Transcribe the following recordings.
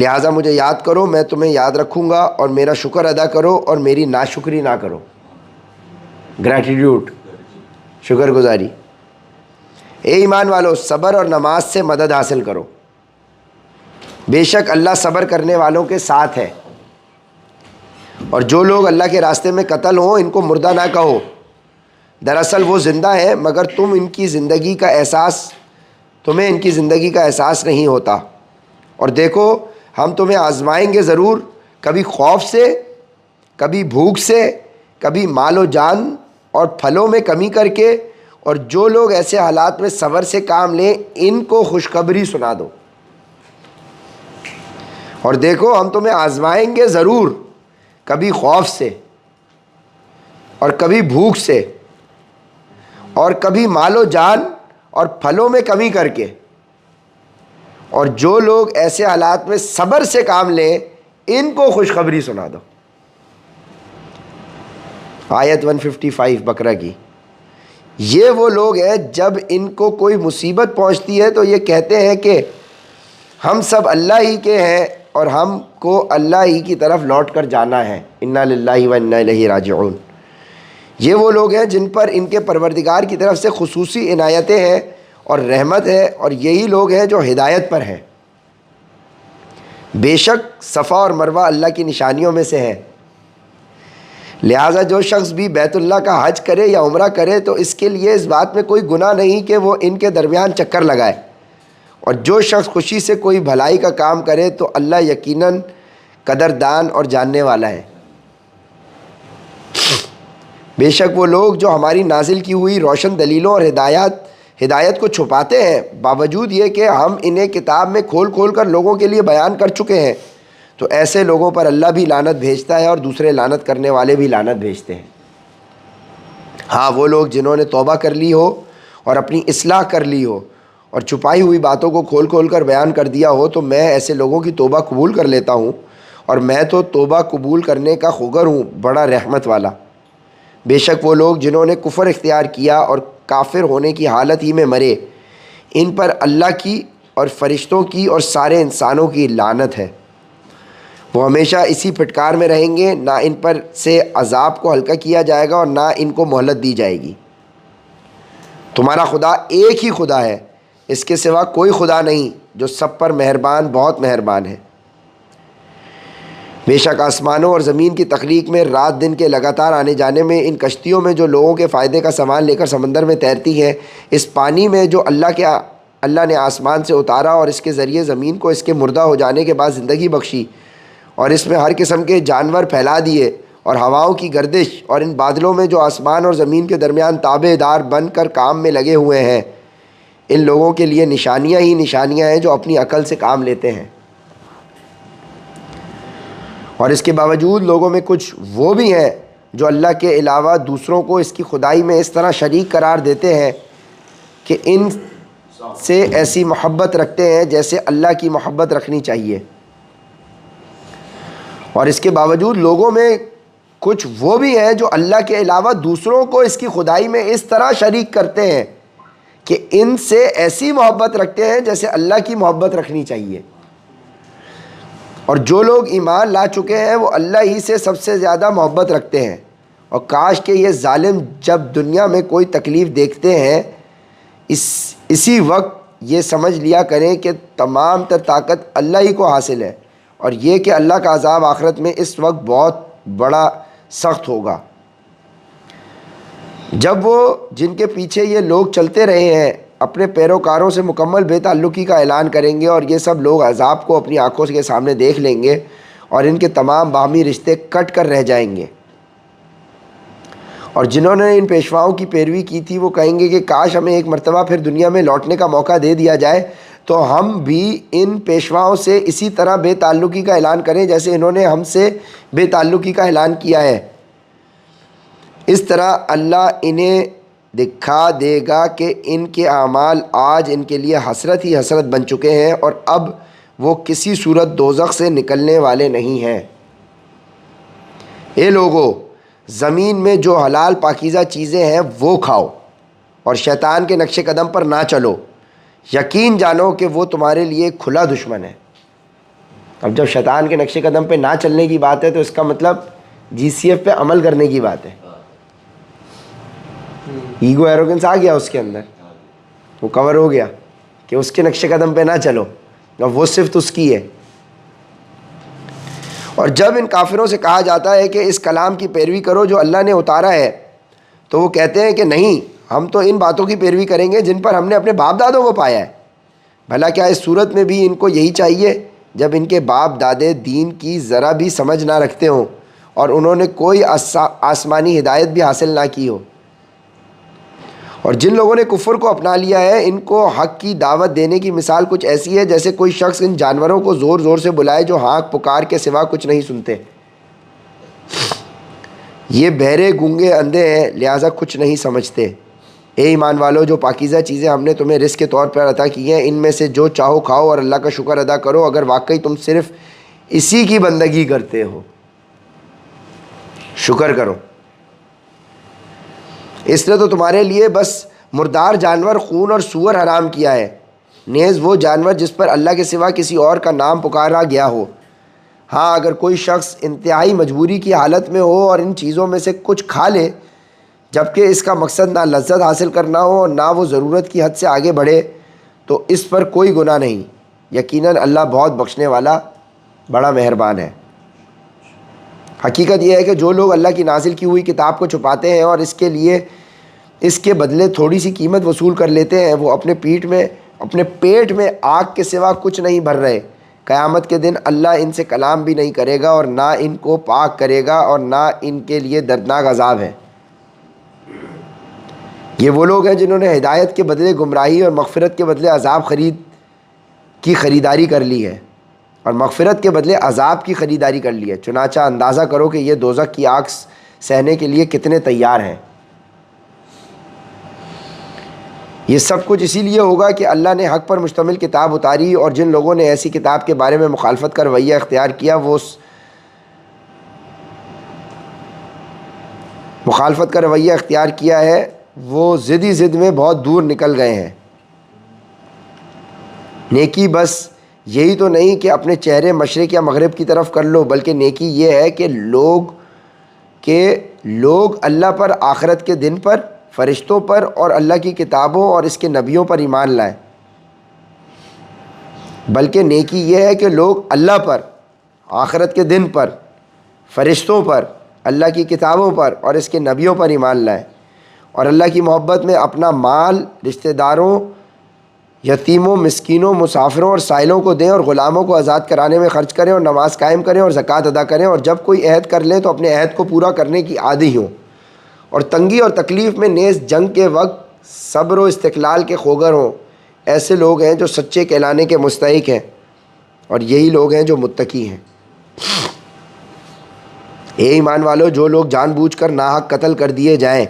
لہٰذا مجھے یاد کرو، میں تمہیں یاد رکھوں گا، اور میرا شکر ادا کرو اور میری ناشکری نہ کرو. گریٹیٹیوڈ، شکر گزاری. اے ایمان والو، صبر اور نماز سے مدد حاصل کرو، بے شک اللہ صبر کرنے والوں کے ساتھ ہے. اور جو لوگ اللہ کے راستے میں قتل ہوں ان کو مردہ نہ کہو، دراصل وہ زندہ ہیں مگر تمہیں ان کی زندگی کا احساس نہیں ہوتا. اور دیکھو ہم تمہیں آزمائیں گے ضرور، کبھی خوف سے، کبھی بھوک سے، کبھی مال و جان اور پھلوں میں کمی کر کے. اور جو لوگ ایسے حالات میں صبر سے کام لیں ان کو خوشخبری سنا دو. اور دیکھو ہم تمہیں آزمائیں گے ضرور، کبھی خوف سے اور کبھی بھوک سے اور کبھی مال و جان اور پھلوں میں کمی کر کے. اور جو لوگ ایسے حالات میں صبر سے کام لیں ان کو خوشخبری سنا دو. آیت 155 بقرہ کی. یہ وہ لوگ ہیں جب ان کو کوئی مصیبت پہنچتی ہے تو یہ کہتے ہیں کہ ہم سب اللہ ہی کے ہیں اور ہم کو اللہ ہی کی طرف لوٹ کر جانا ہے. انا للہ و انا الیہ راجعون. یہ وہ لوگ ہیں جن پر ان کے پروردگار کی طرف سے خصوصی عنایتیں ہیں اور رحمت ہے، اور یہی لوگ ہیں جو ہدایت پر ہیں. بے شک صفا اور مروہ اللہ کی نشانیوں میں سے ہیں. لہٰذا جو شخص بھی بیت اللہ کا حج کرے یا عمرہ کرے تو اس کے لیے اس بات میں کوئی گناہ نہیں کہ وہ ان کے درمیان چکر لگائے. اور جو شخص خوشی سے کوئی بھلائی کا کام کرے تو اللہ یقیناً قدردان اور جاننے والا ہے. بے شک وہ لوگ جو ہماری نازل کی ہوئی روشن دلیلوں اور ہدایت کو چھپاتے ہیں، باوجود یہ کہ ہم انہیں کتاب میں کھول کھول کر لوگوں کے لیے بیان کر چکے ہیں، تو ایسے لوگوں پر اللہ بھی لعنت بھیجتا ہے اور دوسرے لعنت کرنے والے بھی لعنت بھیجتے ہیں. ہاں وہ لوگ جنہوں نے توبہ کر لی ہو اور اپنی اصلاح کر لی ہو اور چھپائی ہوئی باتوں کو کھول کھول کر بیان کر دیا ہو تو میں ایسے لوگوں کی توبہ قبول کر لیتا ہوں، اور میں تو توبہ قبول کرنے کا خوگر ہوں، بڑا رحمت والا. بے شک وہ لوگ جنہوں نے کفر اختیار کیا اور کافر ہونے کی حالت ہی میں مرے، ان پر اللہ کی اور فرشتوں کی اور سارے انسانوں کی لعنت ہے. وہ ہمیشہ اسی پھٹکار میں رہیں گے، نہ ان پر سے عذاب کو ہلکا کیا جائے گا اور نہ ان کو مہلت دی جائے گی. تمہارا خدا ایک ہی خدا ہے، اس کے سوا کوئی خدا نہیں، جو سب پر مہربان، بہت مہربان ہے. بے شک آسمانوں اور زمین کی تخلیق میں، رات دن کے لگاتار آنے جانے میں، ان کشتیوں میں جو لوگوں کے فائدے کا سامان لے کر سمندر میں تیرتی ہیں، اس پانی میں جو اللہ نے آسمان سے اتارا اور اس کے ذریعے زمین کو اس کے مردہ ہو جانے کے بعد زندگی بخشی، اور اس میں ہر قسم کے جانور پھیلا دیے، اور ہواؤں کی گردش، اور ان بادلوں میں جو آسمان اور زمین کے درمیان تابع دار بن کر کام میں لگے ہوئے ہیں، ان لوگوں کے لیے نشانیاں ہی نشانیاں ہیں جو اپنی عقل سے کام لیتے ہیں. اور اس کے باوجود لوگوں میں کچھ وہ بھی ہیں جو اللہ کے علاوہ دوسروں کو اس کی خدائی میں اس طرح شریک قرار دیتے ہیں کہ ان سے ایسی محبت رکھتے ہیں جیسے اللہ کی محبت رکھنی چاہیے. اور اس کے باوجود لوگوں میں کچھ وہ بھی ہیں جو اللہ کے علاوہ دوسروں کو اس کی خدائی میں اس طرح شریک کرتے ہیں کہ ان سے ایسی محبت رکھتے ہیں جیسے اللہ کی محبت رکھنی چاہیے. اور جو لوگ ایمان لا چکے ہیں وہ اللہ ہی سے سب سے زیادہ محبت رکھتے ہیں. اور کاش کہ یہ ظالم جب دنیا میں کوئی تکلیف دیکھتے ہیں اسی وقت یہ سمجھ لیا کریں کہ تمام تر طاقت اللہ ہی کو حاصل ہے، اور یہ کہ اللہ کا عذاب آخرت میں اس وقت بہت بڑا سخت ہوگا. جب وہ جن کے پیچھے یہ لوگ چلتے رہے ہیں اپنے پیروکاروں سے مکمل بے تعلقی کا اعلان کریں گے، اور یہ سب لوگ عذاب کو اپنی آنکھوں کے سامنے دیکھ لیں گے، اور ان کے تمام باہمی رشتے کٹ کر رہ جائیں گے. اور جنہوں نے ان پیشواؤں کی پیروی کی تھی وہ کہیں گے کہ کاش ہمیں ایک مرتبہ پھر دنیا میں لوٹنے کا موقع دے دیا جائے تو ہم بھی ان پیشواؤں سے اسی طرح بے تعلقی کا اعلان کریں جیسے انہوں نے ہم سے بے تعلقی کا اعلان کیا ہے. اس طرح اللہ انہیں دکھا دے گا کہ ان کے اعمال آج ان کے لیے حسرت ہی حسرت بن چکے ہیں، اور اب وہ کسی صورت دوزخ سے نکلنے والے نہیں ہیں. اے لوگو، زمین میں جو حلال پاکیزہ چیزیں ہیں وہ کھاؤ، اور شیطان کے نقش قدم پر نہ چلو، یقین جانو کہ وہ تمہارے لیے کھلا دشمن ہے. اب جب شیطان کے نقش قدم پہ نہ چلنے کی بات ہے تو اس کا مطلب GCF پہ عمل کرنے کی بات ہے. ایگو ایروگنس آ گیا اس کے اندر, وہ کور ہو گیا کہ اس کے نقش قدم پہ نہ چلو, اب وہ صفت اس کی ہے. اور جب ان کافروں سے کہا جاتا ہے کہ اس کلام کی پیروی کرو جو اللہ نے اتارا ہے, تو وہ کہتے ہیں کہ نہیں, ہم تو ان باتوں کی پیروی کریں گے جن پر ہم نے اپنے باپ دادوں کو پایا ہے. بھلا کیا اس صورت میں بھی ان کو یہی چاہیے جب ان کے باپ دادے دین کی ذرا بھی سمجھ نہ رکھتے ہوں اور انہوں نے کوئی آسمانی ہدایت بھی حاصل نہ کی ہو. اور جن لوگوں نے کفر کو اپنا لیا ہے, ان کو حق کی دعوت دینے کی مثال کچھ ایسی ہے جیسے کوئی شخص ان جانوروں کو زور زور سے بلائے جو ہانک پکار کے سوا کچھ نہیں سنتے. یہ بہرے گونگے اندھے ہیں لہٰذا کچھ نہیں سمجھتے. اے ایمان والو, جو پاکیزہ چیزیں ہم نے تمہیں رزق کے طور پر عطا کی ہیں ان میں سے جو چاہو کھاؤ اور اللہ کا شکر ادا کرو اگر واقعی تم صرف اسی کی بندگی کرتے ہو. شکر کرو. اس نے تو تمہارے لیے بس مردار جانور, خون اور سور حرام کیا ہے, نیز وہ جانور جس پر اللہ کے سوا کسی اور کا نام پکارا گیا ہو. ہاں, اگر کوئی شخص انتہائی مجبوری کی حالت میں ہو اور ان چیزوں میں سے کچھ کھا لے جبکہ اس کا مقصد نہ لذت حاصل کرنا ہو اور نہ وہ ضرورت کی حد سے آگے بڑھے, تو اس پر کوئی گناہ نہیں. یقیناً اللہ بہت بخشنے والا بڑا مہربان ہے. حقیقت یہ ہے کہ جو لوگ اللہ کی نازل کی ہوئی کتاب کو چھپاتے ہیں اور اس کے بدلے تھوڑی سی قیمت وصول کر لیتے ہیں, وہ اپنے پیٹ میں آگ کے سوا کچھ نہیں بھر رہے. قیامت کے دن اللہ ان سے کلام بھی نہیں کرے گا اور نہ ان کو پاک کرے گا اور نہ ان کے لیے دردناک عذاب ہے. یہ وہ لوگ ہیں جنہوں نے ہدایت کے بدلے گمراہی اور مغفرت کے بدلے عذاب کی خریداری کر لی ہے, اور مغفرت کے بدلے عذاب کی خریداری کر لی ہے. چنانچہ اندازہ کرو کہ یہ دوزخ کی آگ سہنے کے لیے کتنے تیار ہیں. یہ سب کچھ اسی لیے ہوگا کہ اللہ نے حق پر مشتمل کتاب اتاری, اور جن لوگوں نے ایسی کتاب کے بارے میں مخالفت کا رویہ اختیار کیا ہے وہ ضدی ضد میں بہت دور نکل گئے ہیں. نیکی بس یہی تو نہیں کہ اپنے چہرے مشرق یا مغرب کی طرف کر لو, بلکہ نیکی یہ ہے کہ لوگ اللہ پر, آخرت کے دن پر, فرشتوں پر اور اللہ کی کتابوں اور اس کے نبیوں پر ایمان لائیں. بلکہ نیکی یہ ہے کہ لوگ اللہ پر, آخرت کے دن پر, فرشتوں پر, اللہ کی کتابوں پر اور اس کے نبیوں پر ایمان لائیں, اور اللہ کی محبت میں اپنا مال رشتہ داروں, یتیموں, مسکینوں, مسافروں اور سائلوں کو دیں, اور غلاموں کو آزاد کرانے میں خرچ کریں, اور نماز قائم کریں اور زکوٰۃ ادا کریں, اور جب کوئی عہد کر لیں تو اپنے عہد کو پورا کرنے کی عادی ہوں, اور تنگی اور تکلیف میں نیز جنگ کے وقت صبر و استقلال کے خوگر ہوں. ایسے لوگ ہیں جو سچے کہلانے کے مستحق ہیں, اور یہی لوگ ہیں جو متقی ہیں. اے ایمان والو, جو لوگ جان بوجھ کر ناحق قتل کر دیے جائیں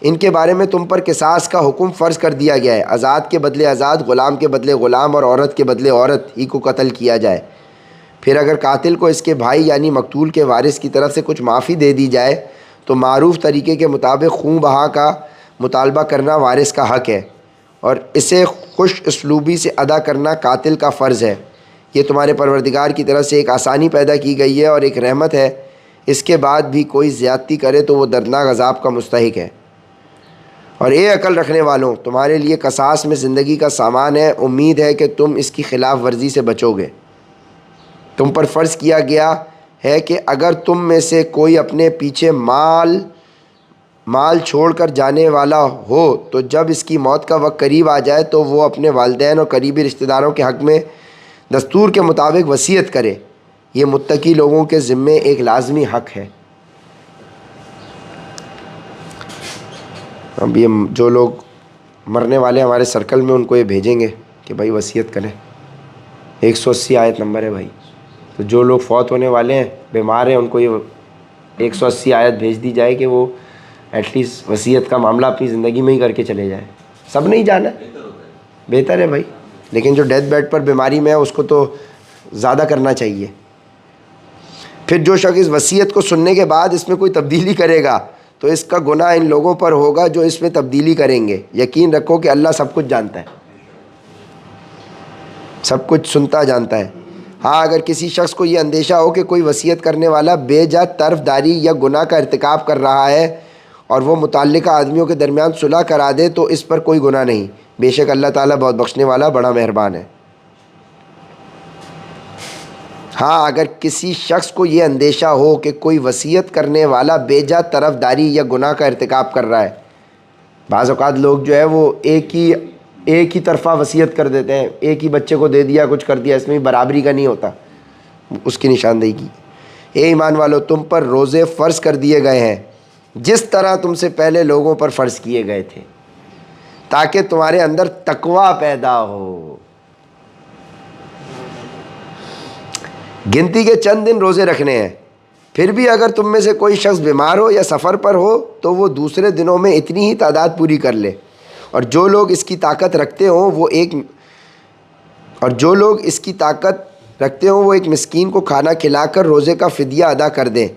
ان کے بارے میں تم پر قصاص کا حکم فرض کر دیا گیا ہے. آزاد کے بدلے آزاد, غلام کے بدلے غلام اور عورت کے بدلے عورت ہی کو قتل کیا جائے. پھر اگر قاتل کو اس کے بھائی یعنی مقتول کے وارث کی طرف سے کچھ معافی دے دی جائے تو معروف طریقے کے مطابق خون بہا کا مطالبہ کرنا وارث کا حق ہے, اور اسے خوش اسلوبی سے ادا کرنا قاتل کا فرض ہے. یہ تمہارے پروردگار کی طرف سے ایک آسانی پیدا کی گئی ہے اور ایک رحمت ہے. اس کے بعد بھی کوئی زیادتی کرے تو وہ دردناک عذاب کا مستحق ہے. اور اے عقل رکھنے والوں, تمہارے لیے قصاص میں زندگی کا سامان ہے, امید ہے کہ تم اس کی خلاف ورزی سے بچو گے. تم پر فرض کیا گیا ہے کہ اگر تم میں سے کوئی اپنے پیچھے مال چھوڑ کر جانے والا ہو تو جب اس کی موت کا وقت قریب آ جائے تو وہ اپنے والدین اور قریبی رشتہ داروں کے حق میں دستور کے مطابق وصیت کرے. یہ متقی لوگوں کے ذمے ایک لازمی حق ہے. اب یہ جو لوگ مرنے والے ہمارے سرکل میں ان کو یہ بھیجیں گے کہ بھائی وصیت کریں. 180 آیت نمبر ہے بھائی. تو جو لوگ فوت ہونے والے ہیں, بیمار ہیں, ان کو یہ 180 آیت بھیج دی جائے کہ وہ ایٹ لیسٹ وصیت کا معاملہ اپنی زندگی میں ہی کر کے چلے جائیں. سب نہیں جانا, بہتر ہے بھائی, لیکن جو ڈیتھ بیڈ پر بیماری میں ہے اس کو تو زیادہ کرنا چاہیے. پھر جو شخص اس وصیت کو سننے کے بعد اس میں کوئی تبدیلی کرے گا تو اس کا گناہ ان لوگوں پر ہوگا جو اس میں تبدیلی کریں گے. یقین رکھو کہ اللہ سب کچھ جانتا ہے, سب کچھ سنتا جانتا ہے. ہاں اگر کسی شخص کو یہ اندیشہ ہو کہ کوئی وصیت کرنے والا بے جا طرف داری یا گناہ کا ارتکاب کر رہا ہے اور وہ متعلقہ آدمیوں کے درمیان صلح کرا دے تو اس پر کوئی گناہ نہیں، بے شک اللہ تعالیٰ بہت بخشنے والا بڑا مہربان ہے۔ ہاں اگر کسی شخص کو یہ اندیشہ ہو کہ کوئی وصیت کرنے والا بے جا طرف داری یا گناہ کا ارتکاب کر رہا ہے، بعض اوقات لوگ جو ہے وہ ایک ہی طرفہ وصیت کر دیتے ہیں، ایک ہی بچے کو دے دیا، کچھ کر دیا، اس میں برابری کا نہیں ہوتا، اس کی نشاندہی کی۔ اے ایمان والو، تم پر روزے فرض کر دیے گئے ہیں جس طرح تم سے پہلے لوگوں پر فرض کیے گئے تھے، تاکہ تمہارے اندر تقویٰ پیدا ہو۔ گنتی کے چند دن روزے رکھنے ہیں، پھر بھی اگر تم میں سے کوئی شخص بیمار ہو یا سفر پر ہو تو وہ دوسرے دنوں میں اتنی ہی تعداد پوری کر لے، اور جو لوگ اس کی طاقت رکھتے ہوں وہ ایک مسکین کو کھانا کھلا کر روزے کا فدیہ ادا کر دیں۔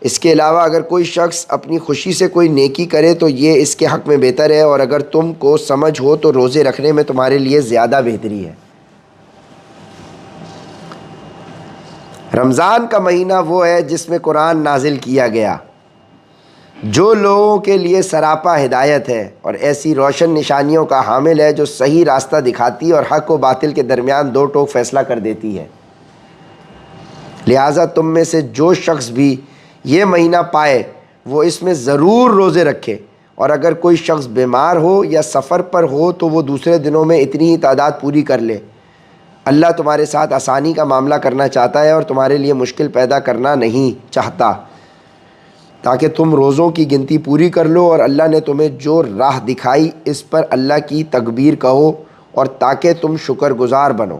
اس کے علاوہ اگر کوئی شخص اپنی خوشی سے کوئی نیکی کرے تو یہ اس کے حق میں بہتر ہے، اور اگر تم کو سمجھ ہو تو روزے رکھنے میں تمہارے لیے زیادہ بہتری ہے۔ رمضان کا مہینہ وہ ہے جس میں قرآن نازل کیا گیا، جو لوگوں کے لیے سراپا ہدایت ہے اور ایسی روشن نشانیوں کا حامل ہے جو صحیح راستہ دکھاتی اور حق و باطل کے درمیان دو ٹوک فیصلہ کر دیتی ہے۔ لہٰذا تم میں سے جو شخص بھی یہ مہینہ پائے وہ اس میں ضرور روزے رکھے، اور اگر کوئی شخص بیمار ہو یا سفر پر ہو تو وہ دوسرے دنوں میں اتنی ہی تعداد پوری کر لے۔ اللہ تمہارے ساتھ آسانی کا معاملہ کرنا چاہتا ہے اور تمہارے لیے مشکل پیدا کرنا نہیں چاہتا، تاکہ تم روزوں کی گنتی پوری کر لو، اور اللہ نے تمہیں جو راہ دکھائی اس پر اللہ کی تکبیر کہو، اور تاکہ تم شکر گزار بنو۔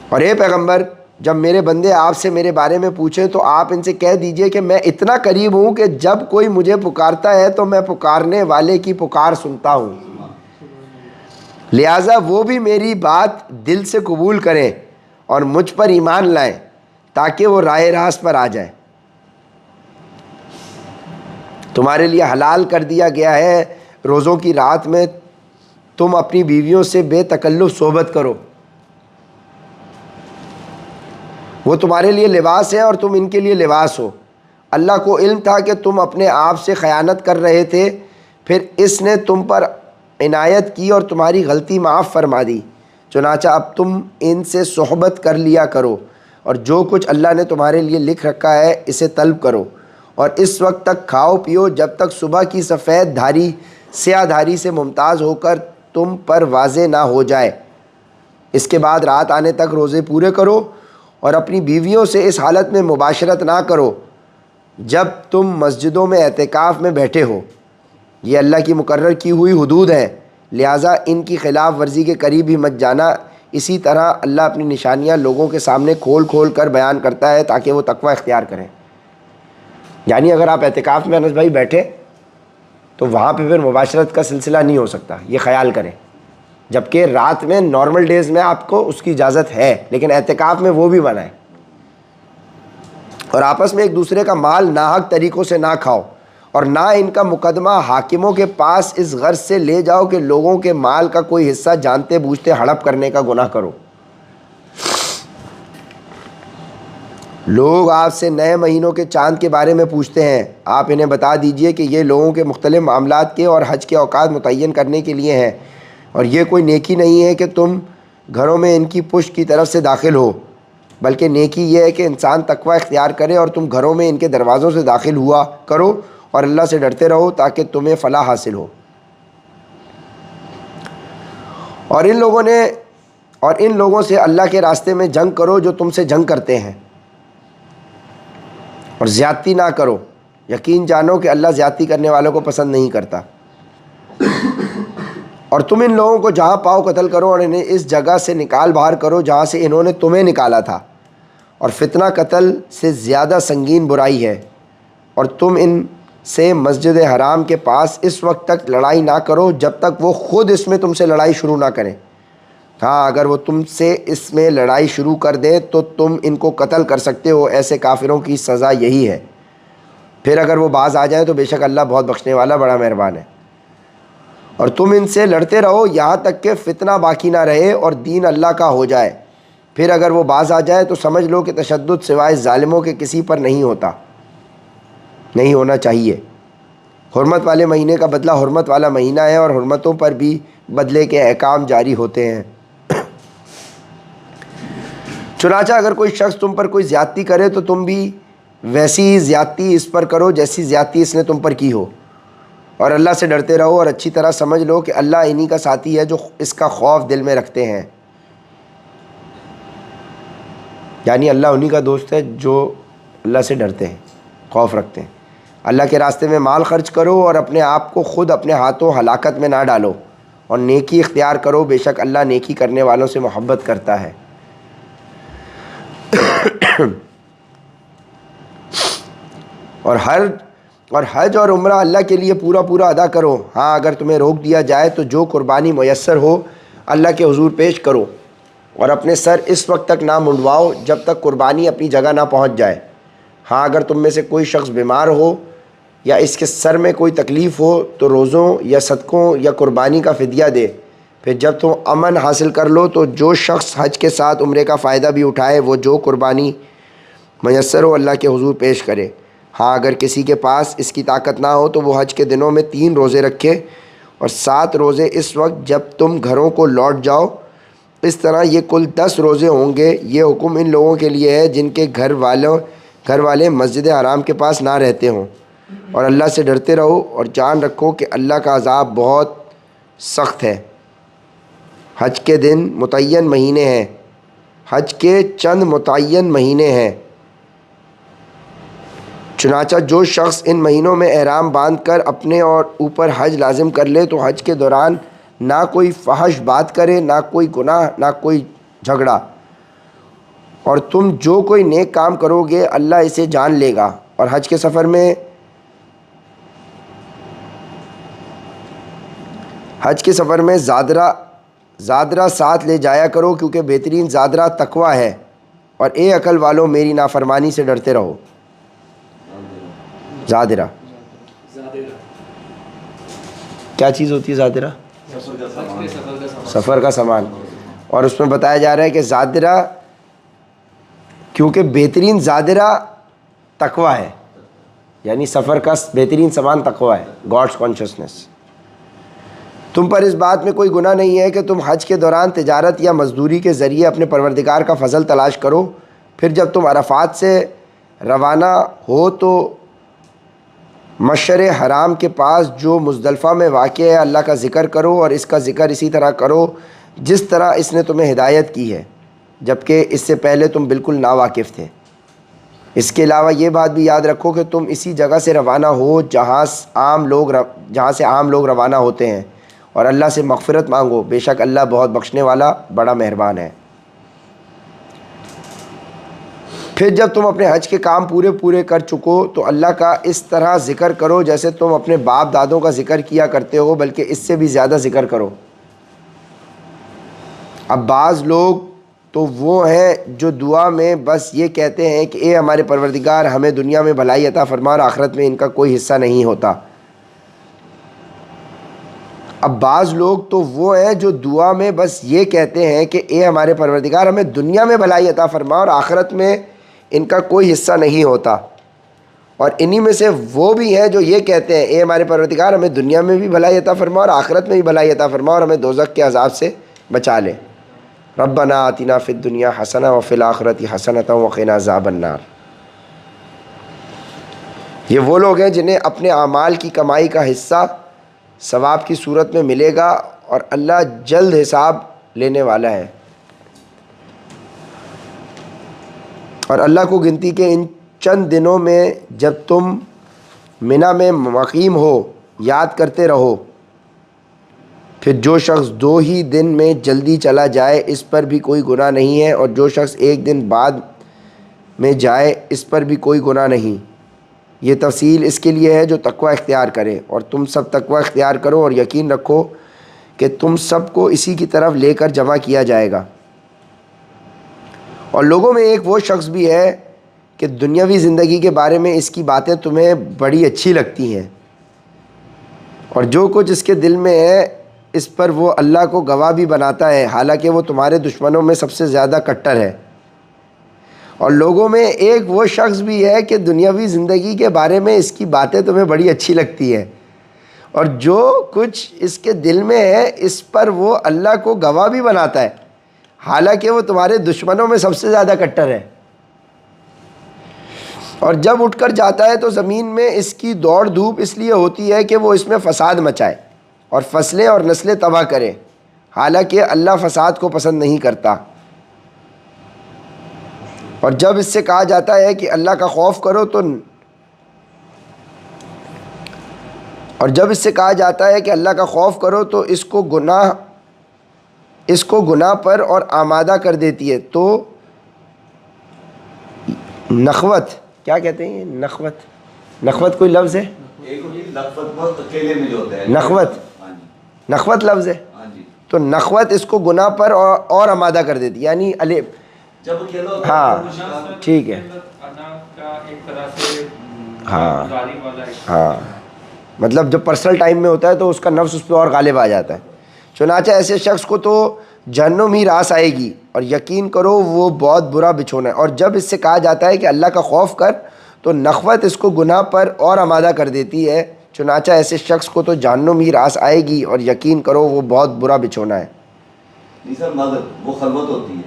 اور اے پیغمبر، جب میرے بندے آپ سے میرے بارے میں پوچھیں تو آپ ان سے کہہ دیجئے کہ میں اتنا قریب ہوں کہ جب کوئی مجھے پکارتا ہے تو میں پکارنے والے کی پکار سنتا ہوں، لہٰذا وہ بھی میری بات دل سے قبول کریں اور مجھ پر ایمان لائیں تاکہ وہ راہ راست پر آ جائیں۔ تمہارے لیے حلال کر دیا گیا ہے روزوں کی رات میں تم اپنی بیویوں سے بے تکلف صحبت کرو، وہ تمہارے لیے لباس ہے اور تم ان کے لیے لباس ہو۔ اللہ کو علم تھا کہ تم اپنے آپ سے خیانت کر رہے تھے، پھر اس نے تم پر عنایت کی اور تمہاری غلطی معاف فرما دی، چنانچہ اب تم ان سے صحبت کر لیا کرو، اور جو کچھ اللہ نے تمہارے لیے لکھ رکھا ہے اسے طلب کرو، اور اس وقت تک کھاؤ پیو جب تک صبح کی سفید دھاری سیاہ دھاری سے ممتاز ہو کر تم پر واضح نہ ہو جائے۔ اس کے بعد رات آنے تک روزے پورے کرو، اور اپنی بیویوں سے اس حالت میں مباشرت نہ کرو جب تم مسجدوں میں اعتکاف میں بیٹھے ہو، یہ اللہ کی مقرر کی ہوئی حدود ہیں، لہٰذا ان کی خلاف ورزی کے قریب ہی مت جانا۔ اسی طرح اللہ اپنی نشانیاں لوگوں کے سامنے کھول کھول کر بیان کرتا ہے تاکہ وہ تقوی اختیار کریں۔ یعنی اگر آپ اعتکاف میں انس بھائی بیٹھے تو وہاں پہ پھر مباشرت کا سلسلہ نہیں ہو سکتا، یہ خیال کریں، جبکہ رات میں نارمل ڈیز میں آپ کو اس کی اجازت ہے، لیکن اعتکاف میں وہ بھی منع ہے۔ اور آپس میں ایک دوسرے کا مال ناحق طریقوں سے نہ کھاؤ، اور نہ ان کا مقدمہ حاکموں کے پاس اس غرض سے لے جاؤ کہ لوگوں کے مال کا کوئی حصہ جانتے بوجھتے ہڑپ کرنے کا گناہ کرو۔ لوگ آپ سے نئے مہینوں کے چاند کے بارے میں پوچھتے ہیں، آپ انہیں بتا دیجئے کہ یہ لوگوں کے مختلف معاملات کے اور حج کے اوقات متعین کرنے کے لیے ہیں، اور یہ کوئی نیکی نہیں ہے کہ تم گھروں میں ان کی پشت کی طرف سے داخل ہو، بلکہ نیکی یہ ہے کہ انسان تقوی اختیار کرے اور تم گھروں میں ان کے دروازوں سے داخل ہوا کرو اور اللہ سے ڈرتے رہو تاکہ تمہیں فلاح حاصل ہو۔ اور ان لوگوں سے اللہ کے راستے میں جنگ کرو جو تم سے جنگ کرتے ہیں، اور زیادتی نہ کرو، یقین جانو کہ اللہ زیادتی کرنے والوں کو پسند نہیں کرتا۔ اور تم ان لوگوں کو جہاں پاؤ قتل کرو اور انہیں اس جگہ سے نکال باہر کرو جہاں سے انہوں نے تمہیں نکالا تھا، اور فتنہ قتل سے زیادہ سنگین برائی ہے۔ اور تم ان سے مسجد حرام کے پاس اس وقت تک لڑائی نہ کرو جب تک وہ خود اس میں تم سے لڑائی شروع نہ کریں۔ ہاں اگر وہ تم سے اس میں لڑائی شروع کر دیں تو تم ان کو قتل کر سکتے ہو، ایسے کافروں کی سزا یہی ہے۔ پھر اگر وہ باز آ جائیں تو بے شک اللہ بہت بخشنے والا بڑا مہربان ہے۔ اور تم ان سے لڑتے رہو یہاں تک کہ فتنہ باقی نہ رہے اور دین اللہ کا ہو جائے، پھر اگر وہ باز آ جائے تو سمجھ لو کہ تشدد سوائے ظالموں کے کسی پر نہیں ہونا چاہیے۔ حرمت والے مہینے کا بدلہ حرمت والا مہینہ ہے، اور حرمتوں پر بھی بدلے کے احکام جاری ہوتے ہیں۔ چنانچہ اگر کوئی شخص تم پر کوئی زیادتی کرے تو تم بھی ویسی ہی زیادتی اس پر کرو جیسی زیادتی اس نے تم پر کی ہو، اور اللہ سے ڈرتے رہو، اور اچھی طرح سمجھ لو کہ اللہ انہی کا ساتھی ہے جو اس کا خوف دل میں رکھتے ہیں۔ یعنی اللہ انہی کا دوست ہے جو اللہ سے ڈرتے ہیں، خوف رکھتے ہیں۔ اللہ کے راستے میں مال خرچ کرو اور اپنے آپ کو خود اپنے ہاتھوں ہلاکت میں نہ ڈالو، اور نیکی اختیار کرو، بے شک اللہ نیکی کرنے والوں سے محبت کرتا ہے۔ اور حج اور عمرہ اللہ کے لیے پورا ادا کرو۔ ہاں اگر تمہیں روک دیا جائے تو جو قربانی میسر ہو اللہ کے حضور پیش کرو، اور اپنے سر اس وقت تک نہ منڈواؤ جب تک قربانی اپنی جگہ نہ پہنچ جائے۔ ہاں اگر تم میں سے کوئی شخص بیمار ہو یا اس کے سر میں کوئی تکلیف ہو تو روزوں یا صدقوں یا قربانی کا فدیہ دے۔ پھر جب تم امن حاصل کر لو تو جو شخص حج کے ساتھ عمرے کا فائدہ بھی اٹھائے وہ جو قربانی میسر ہو اللہ کے حضور پیش کرے۔ ہاں اگر کسی کے پاس اس کی طاقت نہ ہو تو وہ حج کے دنوں میں 3 روزے رکھے اور 7 روزے اس وقت جب تم گھروں کو لوٹ جاؤ، اس طرح یہ کل 10 روزے ہوں گے۔ یہ حکم ان لوگوں کے لیے ہے جن کے گھر والے مسجد حرام کے پاس نہ رہتے ہوں، اور اللہ سے ڈرتے رہو اور جان رکھو کہ اللہ کا عذاب بہت سخت ہے۔ حج کے دن متعین مہینے ہیں، حج کے چند متعین مہینے ہیں، چنانچہ جو شخص ان مہینوں میں احرام باندھ کر اپنے اور اوپر حج لازم کر لے تو حج کے دوران نہ کوئی فحش بات کرے، نہ کوئی گناہ، نہ کوئی جھگڑا، اور تم جو کوئی نیک کام کرو گے اللہ اسے جان لے گا۔ اور حج کے سفر میں زادرہ ساتھ لے جایا کرو، کیونکہ بہترین زادرہ تقوی ہے۔ اور اے عقل والو میری نافرمانی سے ڈرتے رہو۔ زادرہ کیا چیز ہوتی ہے؟ زادرہ سفر کا سامان، اور اس میں بتایا جا رہا ہے کہ زادرہ کیونکہ بہترین زادرہ تقوی ہے، یعنی سفر کا بہترین سامان تقوی ہے، گاڈس کانشسنس۔ تم پر اس بات میں کوئی گناہ نہیں ہے کہ تم حج کے دوران تجارت یا مزدوری کے ذریعے اپنے پروردگار کا فضل تلاش کرو۔ پھر جب تم عرفات سے روانہ ہو تو مشعر حرام کے پاس جو مزدلفہ میں واقع ہے اللہ کا ذکر کرو، اور اس کا ذکر اسی طرح کرو جس طرح اس نے تمہیں ہدایت کی ہے، جبکہ اس سے پہلے تم بالکل ناواقف تھے۔ اس کے علاوہ یہ بات بھی یاد رکھو کہ تم اسی جگہ سے روانہ ہو جہاں سے عام لوگ روانہ ہوتے ہیں، اور اللہ سے مغفرت مانگو، بے شک اللہ بہت بخشنے والا بڑا مہربان ہے۔ پھر جب تم اپنے حج کے کام پورے کر چکو تو اللہ کا اس طرح ذکر کرو جیسے تم اپنے باپ دادوں کا ذکر کیا کرتے ہو، بلکہ اس سے بھی زیادہ ذکر کرو۔ اب بعض لوگ تو وہ ہیں جو دعا میں بس یہ کہتے ہیں کہ اے ہمارے پروردگار ہمیں دنیا میں بھلائی عطا فرما اور آخرت میں ان کا کوئی حصہ نہیں ہوتا۔ اب بعض لوگ تو وہ ہیں جو دعا میں بس یہ کہتے ہیں کہ اے ہمارے پروردگار ہمیں دنیا میں بھلائی عطا فرما اور آخرت میں ان کا کوئی حصہ نہیں ہوتا، اور انہی میں سے وہ بھی ہیں جو یہ کہتے ہیں اے ہمارے پروردگار ہمیں دنیا میں بھی بھلائی عطا فرما اور آخرت میں بھی بھلائی عطا فرما اور ہمیں دوزخ کے عذاب سے بچا لے۔ ربنا آتنا فی الدنیا حسنہ وفی الآخرۃ حسنۃ وقنا عذاب النار۔ یہ وہ لوگ ہیں جنہیں اپنے اعمال کی کمائی کا حصہ ثواب کی صورت میں ملے گا، اور اللہ جلد حساب لینے والا ہے۔ اور اللہ کو گنتی کے ان چند دنوں میں جب تم منی میں مقیم ہو یاد کرتے رہو۔ پھر جو شخص 2 ہی دن میں جلدی چلا جائے اس پر بھی کوئی گناہ نہیں ہے، اور جو شخص 1 دن بعد میں جائے اس پر بھی کوئی گناہ نہیں۔ یہ تفصیل اس کے لیے ہے جو تقوی اختیار کرے، اور تم سب تقوی اختیار کرو اور یقین رکھو کہ تم سب کو اسی کی طرف لے کر جمع کیا جائے گا۔ اور لوگوں میں ایک وہ شخص بھی ہے کہ دنیاوی زندگی کے بارے میں اس کی باتیں تمہیں بڑی اچھی لگتی ہیں، اور جو کچھ اس کے دل میں ہے اس پر وہ اللہ کو گواہ بھی بناتا ہے، حالانکہ وہ تمہارے دشمنوں میں سب سے زیادہ کٹر ہے۔ اور لوگوں میں ایک وہ شخص بھی ہے کہ دنیاوی زندگی کے بارے میں اس کی باتیں تمہیں بڑی اچھی لگتی ہیں، اور جو کچھ اس کے دل میں ہے اس پر وہ اللہ کو گواہ بھی بناتا ہے، حالانکہ وہ تمہارے دشمنوں میں سب سے زیادہ کٹر ہے۔ اور جب اٹھ کر جاتا ہے تو زمین میں اس کی دوڑ دھوپ اس لیے ہوتی ہے کہ وہ اس میں فساد مچائے اور فصلیں اور نسلیں تباہ کرے، حالانکہ اللہ فساد کو پسند نہیں کرتا۔ اور جب اس سے کہا جاتا ہے کہ اللہ کا خوف کرو تو اس کو گناہ پر اور آمادہ کر دیتی ہے، تو نخوت، کیا کہتے ہیں نخوت کوئی لفظ ہے؟ نخوت لفظ ہے، تو نخوت اس کو گناہ پر اور آمادہ کر دیتی ہے، یعنی ہاں ٹھیک ہے، ہاں مطلب جب پرسنل ٹائم میں ہوتا ہے تو اس کا نفس اس پہ اور غالب آ جاتا ہے۔ چنانچہ ایسے شخص کو تو جہنم ہی راس آئے گی، اور یقین کرو وہ بہت برا بچھونا ہے۔ اور جب اس سے کہا جاتا ہے کہ اللہ کا خوف کر تو نخوت اس کو گناہ پر اور آمادہ کر دیتی ہے، چنانچہ ایسے شخص کو تو جہنم ہی راس آئے گی، اور یقین کرو وہ بہت برا بچھونا ہے۔ نہیں سر مدد وہ خلوت ہوتی ہے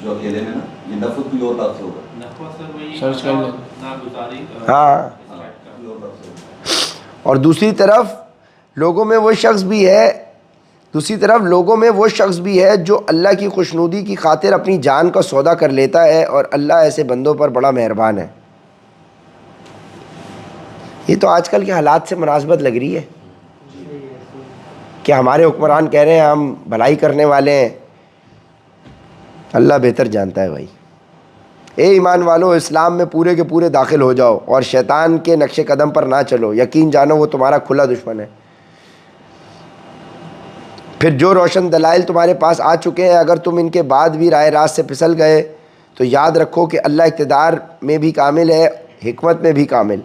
جو اکیلے میں نا، یہ نفوت کوئی اور لفظ سے ہوگا، سرچ کر لیں۔ ہاں، اور دوسری طرف لوگوں میں وہ شخص بھی ہے جو اللہ کی خوشنودی کی خاطر اپنی جان کا سودا کر لیتا ہے، اور اللہ ایسے بندوں پر بڑا مہربان ہے۔ یہ تو آج کل کے حالات سے مناسبت لگ رہی ہے کہ ہمارے حکمران کہہ رہے ہیں ہم بھلائی کرنے والے ہیں، اللہ بہتر جانتا ہے بھائی۔ اے ایمان والو، اسلام میں پورے کے پورے داخل ہو جاؤ اور شیطان کے نقش قدم پر نہ چلو، یقین جانو وہ تمہارا کھلا دشمن ہے۔ پھر جو روشن دلائل تمہارے پاس آ چکے ہیں، اگر تم ان کے بعد بھی راہ راست سے پھسل گئے تو یاد رکھو کہ اللہ اقتدار میں بھی کامل ہے، حکمت میں بھی کامل۔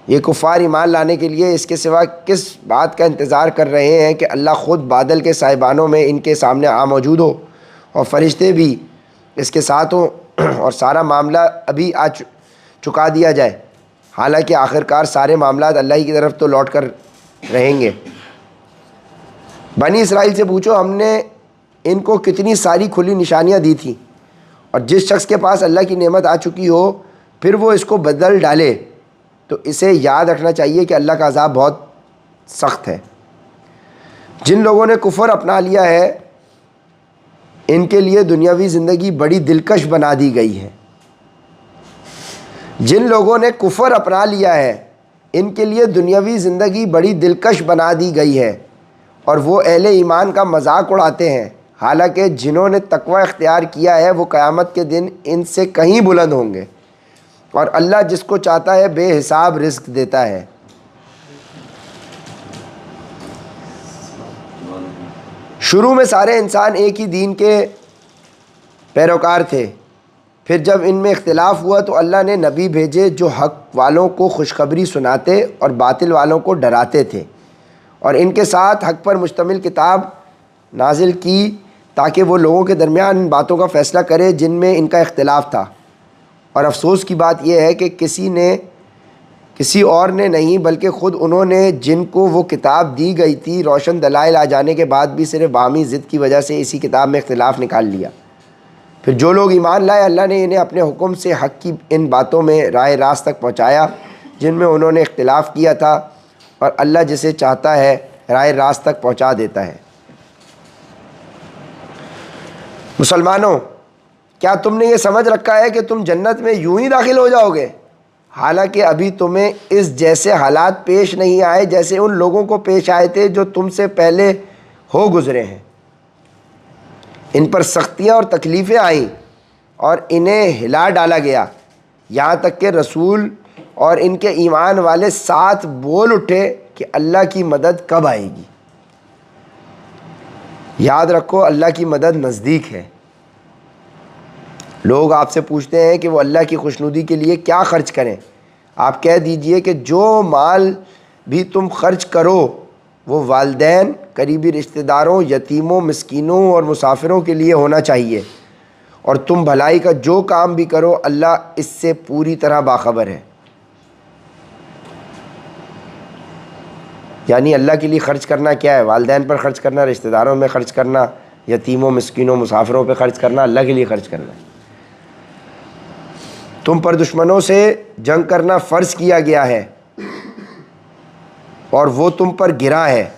یہ کفار ایمان لانے کے لیے اس کے سوا کس بات کا انتظار کر رہے ہیں کہ اللہ خود بادل کے سائبانوں میں ان کے سامنے موجود ہو، اور فرشتے بھی اس کے ساتھ ہوں، اور سارا معاملہ ابھی چکا دیا جائے، حالانکہ آخرکار سارے معاملات اللہ ہی کی طرف تو لوٹ کر رہیں گے۔ بنی اسرائیل سے پوچھو ہم نے ان کو کتنی ساری کھلی نشانیاں دی تھیں، اور جس شخص کے پاس اللہ کی نعمت آ چکی ہو پھر وہ اس کو بدل ڈالے تو اسے یاد رکھنا چاہیے کہ اللہ کا عذاب بہت سخت ہے۔ جن لوگوں نے کفر اپنا لیا ہے ان کے لیے دنیاوی زندگی بڑی دلکش بنا دی گئی ہے۔ جن لوگوں نے کفر اپنا لیا ہے ان کے لیے دنیاوی زندگی بڑی دلکش بنا دی گئی ہے، اور وہ اہل ایمان کا مذاق اڑاتے ہیں، حالانکہ جنہوں نے تقوی اختیار کیا ہے وہ قیامت کے دن ان سے کہیں بلند ہوں گے، اور اللہ جس کو چاہتا ہے بے حساب رزق دیتا ہے۔ شروع میں سارے انسان ایک ہی دین کے پیروکار تھے، پھر جب ان میں اختلاف ہوا تو اللہ نے نبی بھیجے جو حق والوں کو خوشخبری سناتے اور باطل والوں کو ڈراتے تھے، اور ان کے ساتھ حق پر مشتمل کتاب نازل کی تاکہ وہ لوگوں کے درمیان ان باتوں کا فیصلہ کرے جن میں ان کا اختلاف تھا۔ اور افسوس کی بات یہ ہے کہ کسی اور نے نہیں بلکہ خود انہوں نے جن کو وہ کتاب دی گئی تھی روشن دلائل آ جانے کے بعد بھی صرف باہمی ضد کی وجہ سے اسی کتاب میں اختلاف نکال لیا۔ پھر جو لوگ ایمان لائے اللہ نے انہیں اپنے حکم سے حق کی ان باتوں میں راہ راست تک پہنچایا جن میں انہوں نے اختلاف کیا تھا، اور اللہ جسے چاہتا ہے راہ راست تک پہنچا دیتا ہے۔ مسلمانوں، کیا تم نے یہ سمجھ رکھا ہے کہ تم جنت میں یوں ہی داخل ہو جاؤ گے، حالانکہ ابھی تمہیں اس جیسے حالات پیش نہیں آئے جیسے ان لوگوں کو پیش آئے تھے جو تم سے پہلے ہو گزرے ہیں۔ ان پر سختیاں اور تکلیفیں آئیں اور انہیں ہلا ڈالا گیا، یہاں تک کہ رسول اور ان کے ایمان والے ساتھ بول اٹھے کہ اللہ کی مدد کب آئے گی۔ یاد رکھو اللہ کی مدد نزدیک ہے۔ لوگ آپ سے پوچھتے ہیں کہ وہ اللہ کی خوشنودی کے لیے کیا خرچ کریں، آپ کہہ دیجئے کہ جو مال بھی تم خرچ کرو وہ والدین، قریبی رشتہ داروں، یتیموں، مسکینوں اور مسافروں کے لیے ہونا چاہیے، اور تم بھلائی کا جو کام بھی کرو اللہ اس سے پوری طرح باخبر ہے۔ یعنی اللہ کے لیے خرچ کرنا کیا ہے؟ والدین پر خرچ کرنا، رشتہ داروں میں خرچ کرنا، یتیموں، مسکینوں، مسافروں پہ خرچ کرنا، اللہ کے لیے خرچ کرنا۔ تم پر دشمنوں سے جنگ کرنا فرض کیا گیا ہے، اور وہ تم پر گرا ہے،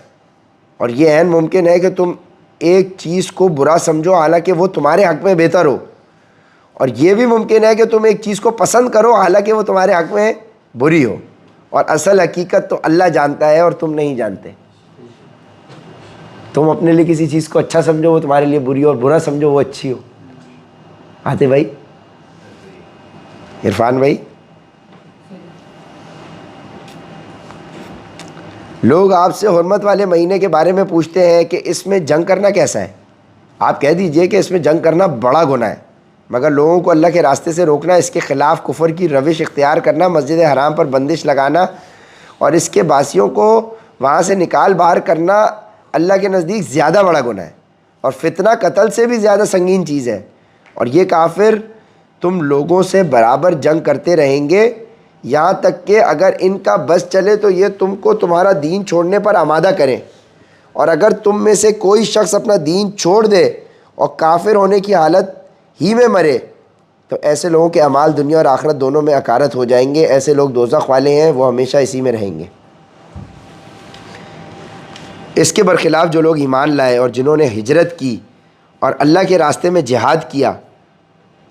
اور یہ عین ممکن ہے کہ تم ایک چیز کو برا سمجھو حالانکہ وہ تمہارے حق میں بہتر ہو، اور یہ بھی ممکن ہے کہ تم ایک چیز کو پسند کرو حالانکہ وہ تمہارے حق میں بری ہو، اور اصل حقیقت تو اللہ جانتا ہے اور تم نہیں جانتے۔ تم اپنے لیے کسی چیز کو اچھا سمجھو وہ تمہارے لیے بری ہو، اور برا سمجھو وہ اچھی ہو۔ آتے بھائی، عرفان بھائی، لوگ آپ سے حرمت والے مہینے کے بارے میں پوچھتے ہیں کہ اس میں جنگ کرنا کیسا ہے؟ آپ کہہ دیجئے کہ اس میں جنگ کرنا بڑا گناہ ہے، مگر لوگوں کو اللہ کے راستے سے روکنا، اس کے خلاف کفر کی روش اختیار کرنا، مسجد حرام پر بندش لگانا اور اس کے باسیوں کو وہاں سے نکال باہر کرنا اللہ کے نزدیک زیادہ بڑا گناہ ہے، اور فتنہ قتل سے بھی زیادہ سنگین چیز ہے، اور یہ کافر تم لوگوں سے برابر جنگ کرتے رہیں گے یہاں تک کہ اگر ان کا بس چلے تو یہ تم کو تمہارا دین چھوڑنے پر آمادہ کریں، اور اگر تم میں سے کوئی شخص اپنا دین چھوڑ دے اور کافر ہونے کی حالت ہی میں مرے تو ایسے لوگوں کے اعمال دنیا اور آخرت دونوں میں اکارت ہو جائیں گے، ایسے لوگ دوزخ والے ہیں، وہ ہمیشہ اسی میں رہیں گے۔ اس کے برخلاف جو لوگ ایمان لائے اور جنہوں نے ہجرت کی اور اللہ کے راستے میں جہاد کیا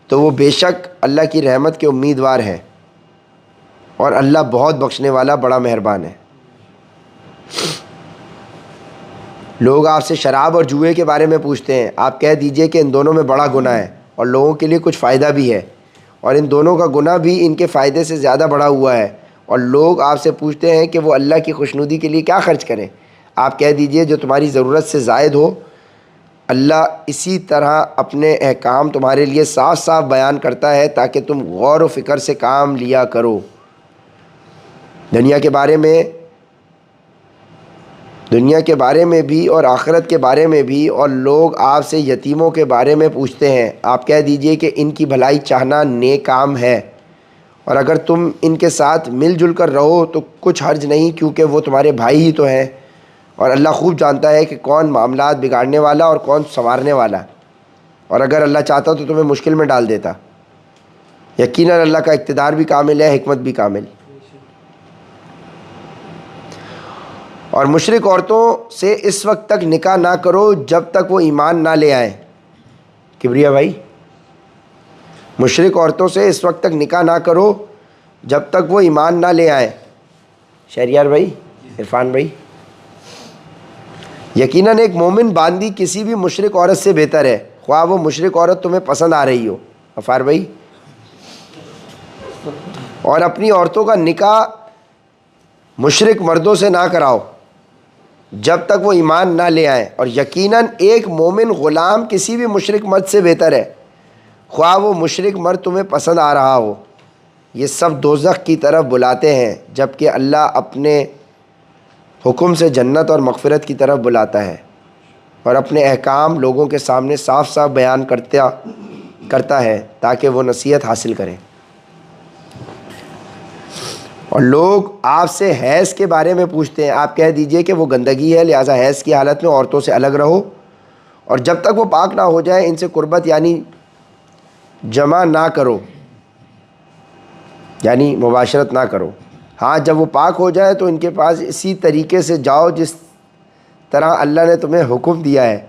تو وہ بے شک اللہ کی رحمت کے امیدوار ہیں، اور اللہ بہت بخشنے والا بڑا مہربان ہے۔ لوگ آپ سے شراب اور جوئے کے بارے میں پوچھتے ہیں، آپ کہہ دیجئے کہ ان دونوں میں بڑا گناہ ہے اور لوگوں کے لیے کچھ فائدہ بھی ہے، اور ان دونوں کا گناہ بھی ان کے فائدے سے زیادہ بڑا ہوا ہے، اور لوگ آپ سے پوچھتے ہیں کہ وہ اللہ کی خوشنودی کے لیے کیا خرچ کریں؟ آپ کہہ دیجئے جو تمہاری ضرورت سے زائد ہو۔ اللہ اسی طرح اپنے احکام تمہارے لیے صاف صاف بیان کرتا ہے تاکہ تم غور و فکر سے کام لیا کرو۔ دنیا کے بارے میں بھی اور آخرت کے بارے میں بھی، اور لوگ آپ سے یتیموں کے بارے میں پوچھتے ہیں، آپ کہہ دیجئے کہ ان کی بھلائی چاہنا نیک کام ہے، اور اگر تم ان کے ساتھ مل جل کر رہو تو کچھ حرج نہیں کیونکہ وہ تمہارے بھائی ہی تو ہیں، اور اللہ خوب جانتا ہے کہ کون معاملات بگاڑنے والا اور کون سنوارنے والا، اور اگر اللہ چاہتا تو تمہیں مشکل میں ڈال دیتا۔ یقیناً اللہ کا اقتدار بھی کامل ہے، حکمت بھی کامل۔ اور مشرک عورتوں سے اس وقت تک نکاح نہ کرو جب تک وہ ایمان نہ لے آئیں۔ کبریا بھائی، مشرک عورتوں سے اس وقت تک نکاح نہ کرو جب تک وہ ایمان نہ لے آئیں۔ شہریار بھائی، عرفان بھائی، یقیناً ایک مومن باندی کسی بھی مشرک عورت سے بہتر ہے، خواہ وہ مشرک عورت تمہیں پسند آ رہی ہو۔ غفار بھائی، اور اپنی عورتوں کا نکاح مشرک مردوں سے نہ کراؤ جب تک وہ ایمان نہ لے آئیں، اور یقیناً ایک مومن غلام کسی بھی مشرک مرد سے بہتر ہے، خواہ وہ مشرک مرد تمہیں پسند آ رہا ہو۔ یہ سب دوزخ کی طرف بلاتے ہیں جبکہ اللہ اپنے حکم سے جنت اور مغفرت کی طرف بلاتا ہے، اور اپنے احکام لوگوں کے سامنے صاف صاف بیان کرتا ہے تاکہ وہ نصیحت حاصل کریں۔ اور لوگ آپ سے حیض کے بارے میں پوچھتے ہیں، آپ کہہ دیجئے کہ وہ گندگی ہے، لہٰذا حیض کی حالت میں عورتوں سے الگ رہو، اور جب تک وہ پاک نہ ہو جائے ان سے قربت یعنی جمع نہ کرو، یعنی مباشرت نہ کرو۔ ہاں، جب وہ پاک ہو جائے تو ان کے پاس اسی طریقے سے جاؤ جس طرح اللہ نے تمہیں حکم دیا ہے۔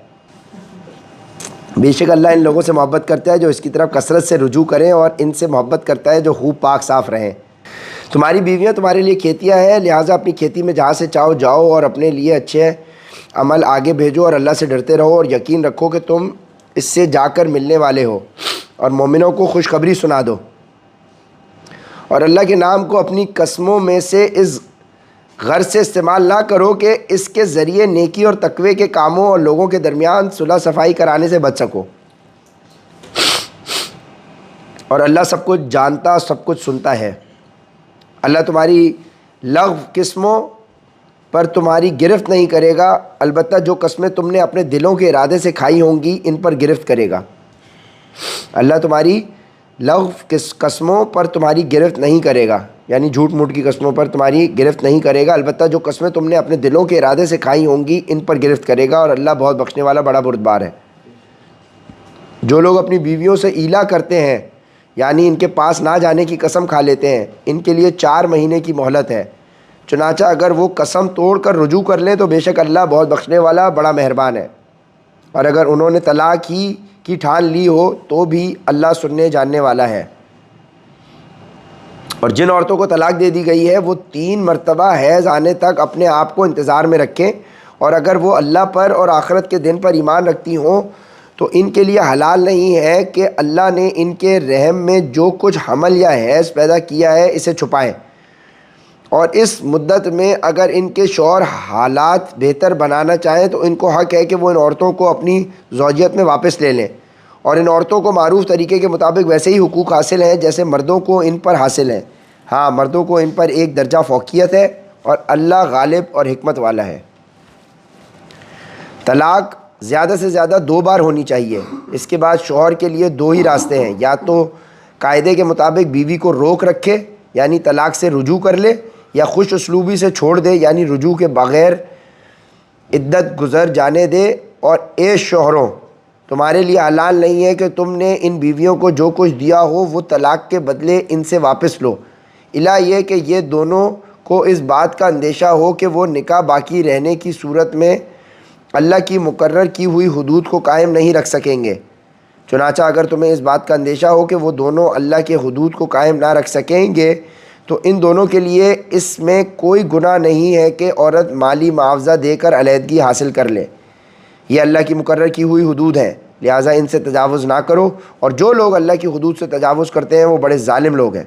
بے شک اللہ ان لوگوں سے محبت کرتا ہے جو اس کی طرف کثرت سے رجوع کریں، اور ان سے محبت کرتا ہے جو خوب پاک صاف رہیں۔ تمہاری بیویاں تمہارے لیے کھیتیاں ہیں، لہٰذا اپنی کھیتی میں جہاں سے چاہو جاؤ، اور اپنے لیے اچھے عمل آگے بھیجو، اور اللہ سے ڈرتے رہو، اور یقین رکھو کہ تم اس سے جا کر ملنے والے ہو، اور مومنوں کو خوشخبری سنا دو۔ اور اللہ کے نام کو اپنی قسموں میں سے اس غرض سے استعمال نہ کرو کہ اس کے ذریعے نیکی اور تقوی کے کاموں اور لوگوں کے درمیان صلح صفائی کرانے سے بچ سکو، اور اللہ سب کچھ جانتا، سب کچھ سنتا ہے۔ اللہ تمہاری لغو قسموں پر تمہاری گرفت نہیں کرے گا، البتہ جو قسمیں تم نے اپنے دلوں کے ارادے سے کھائی ہوں گی ان پر گرفت کرے گا۔ اللہ تمہاری لغو قسموں پر تمہاری گرفت نہیں کرے گا، یعنی جھوٹ موٹ کی قسموں پر تمہاری گرفت نہیں کرے گا، البتہ جو قسمیں تم نے اپنے دلوں کے ارادے سے کھائی ہوں گی ان پر گرفت کرے گا، اور اللہ بہت بخشنے والا بڑا بردبار ہے۔ جو لوگ اپنی بیویوں سے ایلا کرتے ہیں، یعنی ان کے پاس نہ جانے کی قسم کھا لیتے ہیں، ان کے لیے 4 مہینے کی مہلت ہے، چنانچہ اگر وہ قسم توڑ کر رجوع کر لیں تو بے شک اللہ بہت بخشنے والا بڑا مہربان ہے، اور اگر انہوں نے طلاق ہی کی ٹھان لی ہو تو بھی اللہ سننے جاننے والا ہے۔ اور جن عورتوں کو طلاق دے دی گئی ہے وہ 3 مرتبہ حیض آنے تک اپنے آپ کو انتظار میں رکھیں، اور اگر وہ اللہ پر اور آخرت کے دن پر ایمان رکھتی ہوں تو ان کے لیے حلال نہیں ہے کہ اللہ نے ان کے رحم میں جو کچھ حمل یا حیض پیدا کیا ہے اسے چھپائیں، اور اس مدت میں اگر ان کے شوہر حالات بہتر بنانا چاہیں تو ان کو حق ہے کہ وہ ان عورتوں کو اپنی زوجیت میں واپس لے لیں، اور ان عورتوں کو معروف طریقے کے مطابق ویسے ہی حقوق حاصل ہیں جیسے مردوں کو ان پر حاصل ہیں، ہاں مردوں کو ان پر ایک درجہ فوقیت ہے، اور اللہ غالب اور حکمت والا ہے۔ طلاق زیادہ سے زیادہ 2 بار ہونی چاہیے، اس کے بعد شوہر کے لیے 2 ہی راستے ہیں، یا تو قاعدے کے مطابق بیوی کو روک رکھے یعنی طلاق سے رجوع کر لے، یا خوش اسلوبی سے چھوڑ دے یعنی رجوع کے بغیر عدت گزر جانے دے۔ اور اے شوہروں، تمہارے لیے حلال نہیں ہے کہ تم نے ان بیویوں کو جو کچھ دیا ہو وہ طلاق کے بدلے ان سے واپس لو، الا یہ کہ یہ دونوں کو اس بات کا اندیشہ ہو کہ وہ نکاح باقی رہنے کی صورت میں اللہ کی مقرر کی ہوئی حدود کو قائم نہیں رکھ سکیں گے۔ چنانچہ اگر تمہیں اس بات کا اندیشہ ہو کہ وہ دونوں اللہ کے حدود کو قائم نہ رکھ سکیں گے تو ان دونوں کے لیے اس میں کوئی گناہ نہیں ہے کہ عورت مالی معاوضہ دے کر علیحدگی حاصل کر لے، یہ اللہ کی مقرر کی ہوئی حدود ہیں، لہٰذا ان سے تجاوز نہ کرو، اور جو لوگ اللہ کی حدود سے تجاوز کرتے ہیں وہ بڑے ظالم لوگ ہیں۔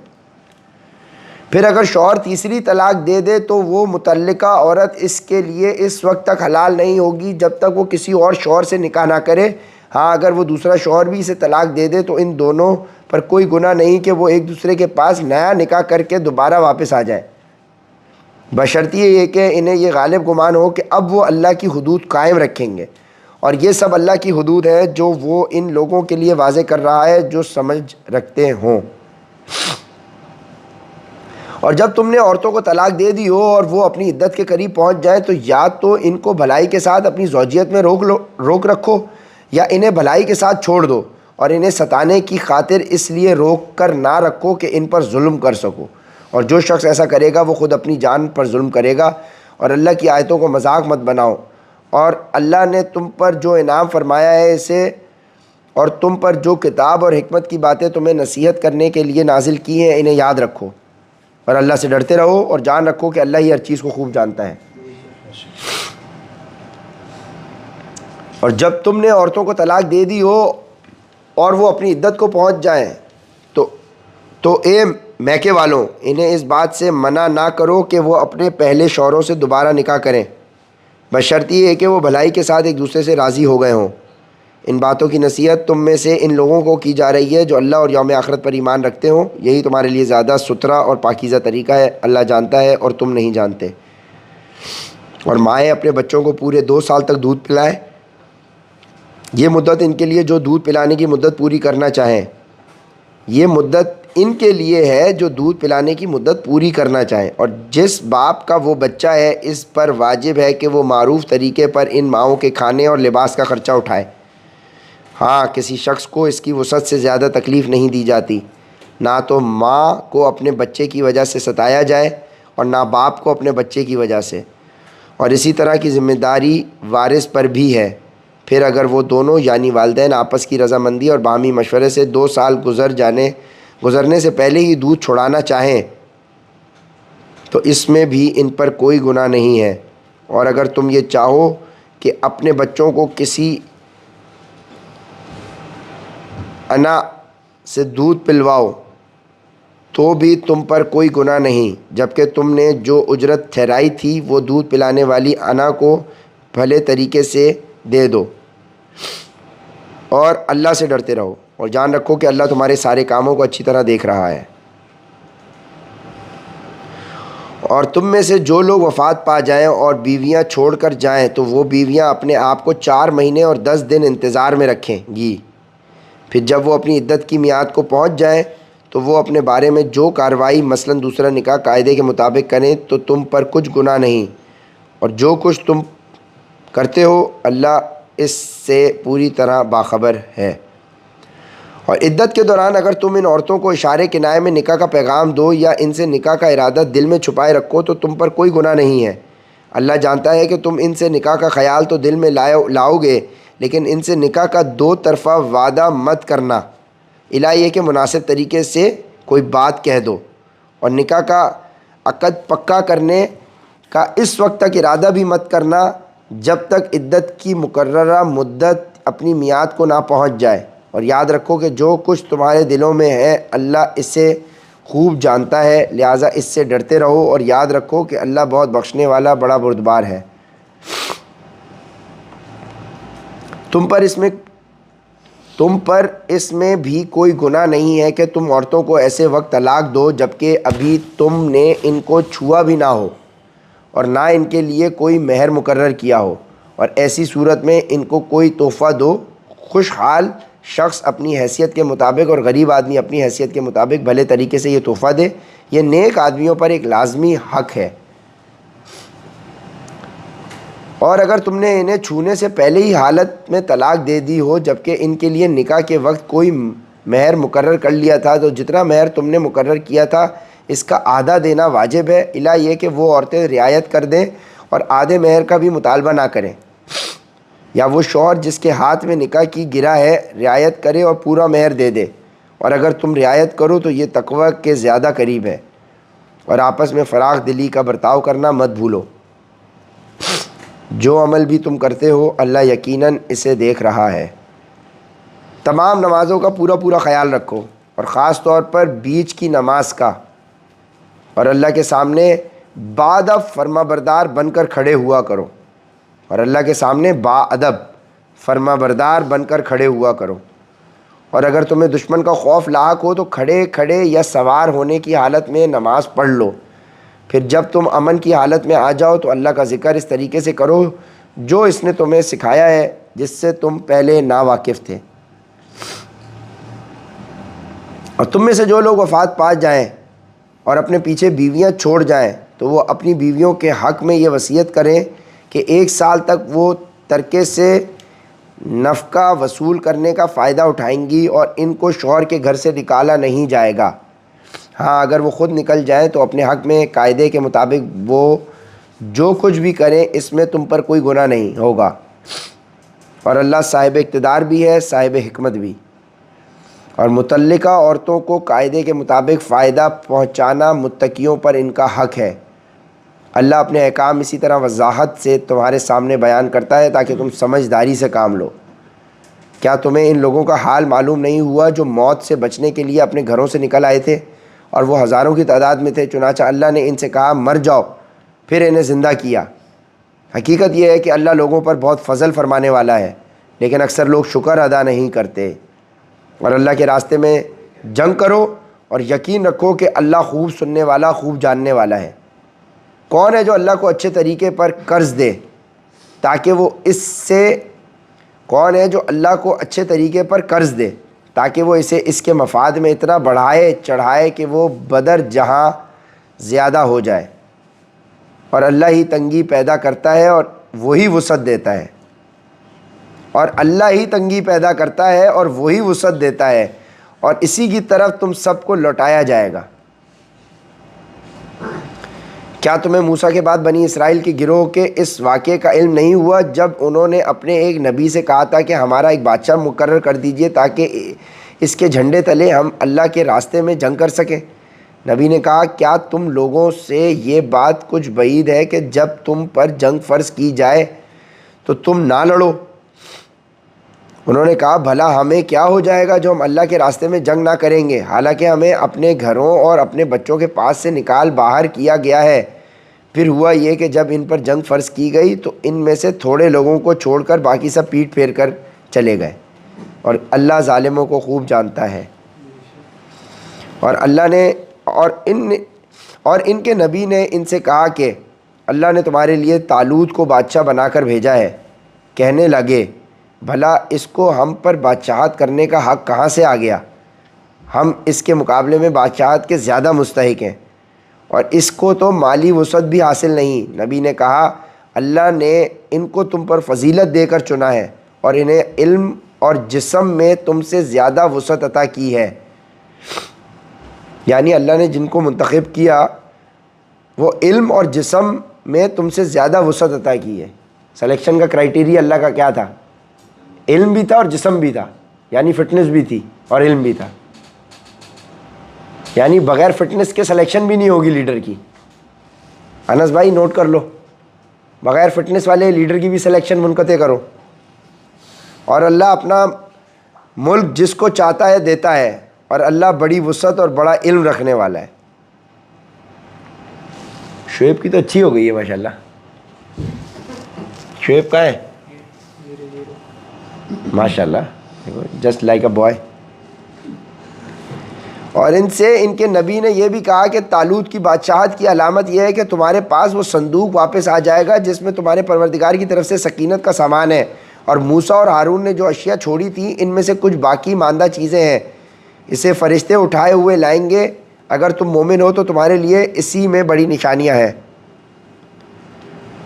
پھر اگر شوہر تیسری طلاق دے دے تو وہ متعلقہ عورت اس کے لیے اس وقت تک حلال نہیں ہوگی جب تک وہ کسی اور شوہر سے نکاح نہ کرے، ہاں اگر وہ دوسرا شوہر بھی اسے طلاق دے دے تو ان دونوں پر کوئی گناہ نہیں کہ وہ ایک دوسرے کے پاس نیا نکاح کر کے دوبارہ واپس آ جائے، بشرطیہ یہ کہ انہیں یہ غالب گمان ہو کہ اب وہ اللہ کی حدود قائم رکھیں گے، اور یہ سب اللہ کی حدود ہے جو وہ ان لوگوں کے لیے واضح کر رہا ہے جو سمجھ رکھتے ہوں۔ اور جب تم نے عورتوں کو طلاق دے دی ہو اور وہ اپنی عدت کے قریب پہنچ جائیں تو یا تو ان کو بھلائی کے ساتھ اپنی زوجیت میں روک رکھو، یا انہیں بھلائی کے ساتھ چھوڑ دو، اور انہیں ستانے کی خاطر اس لیے روک کر نہ رکھو کہ ان پر ظلم کر سکو، اور جو شخص ایسا کرے گا وہ خود اپنی جان پر ظلم کرے گا، اور اللہ کی آیتوں کو مذاق مت بناؤ، اور اللہ نے تم پر جو انعام فرمایا ہے اسے اور تم پر جو کتاب اور حکمت کی باتیں تمہیں نصیحت کرنے کے لیے نازل کی ہیں انہیں یاد رکھو، اور اللہ سے ڈرتے رہو، اور جان رکھو کہ اللہ ہی ہر چیز کو خوب جانتا ہے۔ اور جب تم نے عورتوں کو طلاق دے دی ہو اور وہ اپنی عدت کو پہنچ جائیں تو اے میکے والوں انہیں اس بات سے منع نہ کرو کہ وہ اپنے پہلے شوہروں سے دوبارہ نکاح کریں، بشرط یہ ہے کہ وہ بھلائی کے ساتھ ایک دوسرے سے راضی ہو گئے ہوں۔ ان باتوں کی نصیحت تم میں سے ان لوگوں کو کی جا رہی ہے جو اللہ اور یوم آخرت پر ایمان رکھتے ہوں، یہی تمہارے لیے زیادہ ستھرا اور پاکیزہ طریقہ ہے، اللہ جانتا ہے اور تم نہیں جانتے۔ اور مائیں اپنے بچوں کو پورے 2 سال تک دودھ پلائیں، یہ مدت ان کے لیے جو دودھ پلانے کی مدت پوری کرنا چاہیں، یہ مدت ان کے لیے ہے جو دودھ پلانے کی مدت پوری کرنا چاہیں، اور جس باپ کا وہ بچہ ہے اس پر واجب ہے کہ وہ معروف طریقے پر ان ماؤں کے کھانے اور لباس کا خرچہ اٹھائے، ہاں کسی شخص کو اس کی وسعت سے زیادہ تکلیف نہیں دی جاتی، نہ تو ماں کو اپنے بچے کی وجہ سے ستایا جائے اور نہ باپ کو اپنے بچے کی وجہ سے، اور اسی طرح کی ذمہ داری وارث پر بھی ہے۔ پھر اگر وہ دونوں یعنی والدین آپس کی رضامندی اور باہمی مشورے سے 2 سال گزرنے سے پہلے ہی دودھ چھڑانا چاہیں تو اس میں بھی ان پر کوئی گناہ نہیں ہے، اور اگر تم یہ چاہو کہ اپنے بچوں کو کسی انا سے دودھ پلواؤ تو بھی تم پر کوئی گناہ نہیں، جبکہ تم نے جو اجرت ٹھہرائی تھی وہ دودھ پلانے والی انا کو بھلے طریقے سے دے دو، اور اللہ سے ڈرتے رہو، اور جان رکھو کہ اللہ تمہارے سارے کاموں کو اچھی طرح دیکھ رہا ہے۔ اور تم میں سے جو لوگ وفات پا جائیں اور بیویاں چھوڑ کر جائیں تو وہ بیویاں اپنے آپ کو 4 مہینے اور 10 دن انتظار میں رکھیں گی۔ پھر جب وہ اپنی عدت کی میعاد کو پہنچ جائیں تو وہ اپنے بارے میں جو کارروائی مثلاً دوسرا نکاح قاعدے کے مطابق کریں تو تم پر کچھ گناہ نہیں، اور جو کچھ تم کرتے ہو اللہ اس سے پوری طرح باخبر ہے۔ اور عدت کے دوران اگر تم ان عورتوں کو اشارے کنائے میں نکاح کا پیغام دو یا ان سے نکاح کا ارادہ دل میں چھپائے رکھو تو تم پر کوئی گناہ نہیں ہے۔ اللہ جانتا ہے کہ تم ان سے نکاح کا خیال تو دل میں لاؤ گے، لیکن ان سے نکاح کا 2 طرفہ وعدہ مت کرنا، الہ یہ کہ مناسب طریقے سے کوئی بات کہہ دو، اور نکاح کا عقد پکا کرنے کا اس وقت تک ارادہ بھی مت کرنا جب تک عدت کی مقررہ مدت اپنی میعاد کو نہ پہنچ جائے، اور یاد رکھو کہ جو کچھ تمہارے دلوں میں ہے اللہ اسے خوب جانتا ہے، لہٰذا اس سے ڈرتے رہو اور یاد رکھو کہ اللہ بہت بخشنے والا بڑا بردبار ہے۔ تم پر اس میں بھی کوئی گناہ نہیں ہے کہ تم عورتوں کو ایسے وقت طلاق دو جبکہ ابھی تم نے ان کو چھوا بھی نہ ہو اور نہ ان کے لیے کوئی مہر مقرر کیا ہو، اور ایسی صورت میں ان کو کوئی تحفہ دو۔ خوشحال شخص اپنی حیثیت کے مطابق اور غریب آدمی اپنی حیثیت کے مطابق بھلے طریقے سے یہ تحفہ دے، یہ نیک آدمیوں پر ایک لازمی حق ہے۔ اور اگر تم نے انہیں چھونے سے پہلے ہی حالت میں طلاق دے دی ہو جبکہ ان کے لیے نکاح کے وقت کوئی مہر مقرر کر لیا تھا تو جتنا مہر تم نے مقرر کیا تھا اس کا آدھا دینا واجب ہے، الہ یہ کہ وہ عورتیں رعایت کر دیں اور آدھے مہر کا بھی مطالبہ نہ کریں، یا وہ شوہر جس کے ہاتھ میں نکاح کی گرہ ہے رعایت کرے اور پورا مہر دے دے، اور اگر تم رعایت کرو تو یہ تقوی کے زیادہ قریب ہے، اور آپس میں فراخ دلی کا برتاؤ کرنا مت بھولو۔ جو عمل بھی تم کرتے ہو اللہ یقیناً اسے دیکھ رہا ہے۔ تمام نمازوں کا پورا خیال رکھو، اور خاص طور پر بیچ کی نماز کا، اور اللہ کے سامنے باادب فرما بردار بن کر کھڑے ہوا کرو، اور اللہ کے سامنے باادب فرما بردار بن کر کھڑے ہوا کرو۔ اور اگر تمہیں دشمن کا خوف لاحق ہو تو کھڑے یا سوار ہونے کی حالت میں نماز پڑھ لو، پھر جب تم امن کی حالت میں آ جاؤ تو اللہ کا ذکر اس طریقے سے کرو جو اس نے تمہیں سکھایا ہے جس سے تم پہلے ناواقف تھے۔ اور تم میں سے جو لوگ وفات پا جائیں اور اپنے پیچھے بیویاں چھوڑ جائیں تو وہ اپنی بیویوں کے حق میں یہ وصیت کریں کہ 1 سال تک وہ ترکے سے نفقہ وصول کرنے کا فائدہ اٹھائیں گی اور ان کو شوہر کے گھر سے نکالا نہیں جائے گا۔ ہاں اگر وہ خود نکل جائیں تو اپنے حق میں قاعدے کے مطابق وہ جو کچھ بھی کریں اس میں تم پر کوئی گناہ نہیں ہوگا، اور اللہ صاحب اقتدار بھی ہے صاحب حکمت بھی۔ اور متعلقہ عورتوں کو قاعدے کے مطابق فائدہ پہنچانا متقیوں پر ان کا حق ہے۔ اللہ اپنے احکام اسی طرح وضاحت سے تمہارے سامنے بیان کرتا ہے تاکہ تم سمجھداری سے کام لو۔ کیا تمہیں ان لوگوں کا حال معلوم نہیں ہوا جو موت سے بچنے کے لیے اپنے گھروں سے نکل آئے تھے اور وہ ہزاروں کی تعداد میں تھے، چنانچہ اللہ نے ان سے کہا مر جاؤ، پھر انہیں زندہ کیا۔ حقیقت یہ ہے کہ اللہ لوگوں پر بہت فضل فرمانے والا ہے، لیکن اکثر لوگ شکر ادا نہیں کرتے۔ اور اللہ کے راستے میں جنگ کرو اور یقین رکھو کہ اللہ خوب سننے والا خوب جاننے والا ہے۔ کون ہے جو اللہ کو اچھے طریقے پر قرض دے تاکہ وہ اسے اس کے مفاد میں اتنا بڑھائے چڑھائے کہ وہ بدر جہاں زیادہ ہو جائے؟ اور اللہ ہی تنگی پیدا کرتا ہے اور وہی وسعت دیتا ہے، اور اسی کی طرف تم سب کو لوٹایا جائے گا۔ کیا تمہیں موسیٰ کے بعد بنی اسرائیل کے گروہ کے اس واقعے کا علم نہیں ہوا جب انہوں نے اپنے ایک نبی سے کہا تھا کہ ہمارا ایک بادشاہ مقرر کر دیجئے تاکہ اس کے جھنڈے تلے ہم اللہ کے راستے میں جنگ کر سکیں؟ نبی نے کہا کیا تم لوگوں سے یہ بات کچھ بعید ہے کہ جب تم پر جنگ فرض کی جائے تو تم نہ لڑو؟ انہوں نے کہا بھلا ہمیں کیا ہو جائے گا جو ہم اللہ کے راستے میں جنگ نہ کریں گے، حالانکہ ہمیں اپنے گھروں اور اپنے بچوں کے پاس سے نکال باہر کیا گیا ہے۔ پھر ہوا یہ کہ جب ان پر جنگ فرض کی گئی تو ان میں سے تھوڑے لوگوں کو چھوڑ کر باقی سب پیٹ پھیر کر چلے گئے، اور اللہ ظالموں کو خوب جانتا ہے۔ اور اللہ نے اور ان کے نبی نے ان سے کہا کہ اللہ نے تمہارے لیے طالوت کو بادشاہ بنا کر بھیجا ہے۔ کہنے لگے بھلا اس کو ہم پر بادشاہت کرنے کا حق کہاں سے آ گیا؟ ہم اس کے مقابلے میں بادشاہت کے زیادہ مستحق ہیں، اور اس کو تو مالی وسعت بھی حاصل نہیں۔ نبی نے کہا اللہ نے ان کو تم پر فضیلت دے کر چنا ہے، اور انہیں علم اور جسم میں تم سے زیادہ وسعت عطا کی ہے۔ یعنی اللہ نے جن کو منتخب کیا وہ علم اور جسم میں تم سے زیادہ وسعت عطا کی ہے۔ سلیکشن کا کرائٹیریا اللہ کا کیا تھا؟ علم بھی تھا اور جسم بھی تھا، یعنی فٹنس بھی تھی اور علم بھی تھا۔ یعنی بغیر فٹنس کے سلیکشن بھی نہیں ہوگی لیڈر کی۔ انس بھائی نوٹ کر لو، بغیر فٹنس والے لیڈر کی بھی سلیکشن منقطع کرو۔ اور اللہ اپنا ملک جس کو چاہتا ہے دیتا ہے، اور اللہ بڑی وسعت اور بڑا علم رکھنے والا ہے۔ شعیب کی تو اچھی ہو گئی ہے ماشاءاللہ۔ شعیب کہاں ہے؟ ماشاءاللہ، جسٹ لائک اے بوائے۔ اور ان سے ان کے نبی نے یہ بھی کہا کہ طالوت کی بادشاہت کی علامت یہ ہے کہ تمہارے پاس وہ صندوق واپس آ جائے گا جس میں تمہارے پروردگار کی طرف سے سکینت کا سامان ہے، اور موسیٰ اور ہارون نے جو اشیاء چھوڑی تھیں ان میں سے کچھ باقی ماندہ چیزیں ہیں، اسے فرشتے اٹھائے ہوئے لائیں گے۔ اگر تم مومن ہو تو تمہارے لیے اسی میں بڑی نشانیاں ہیں۔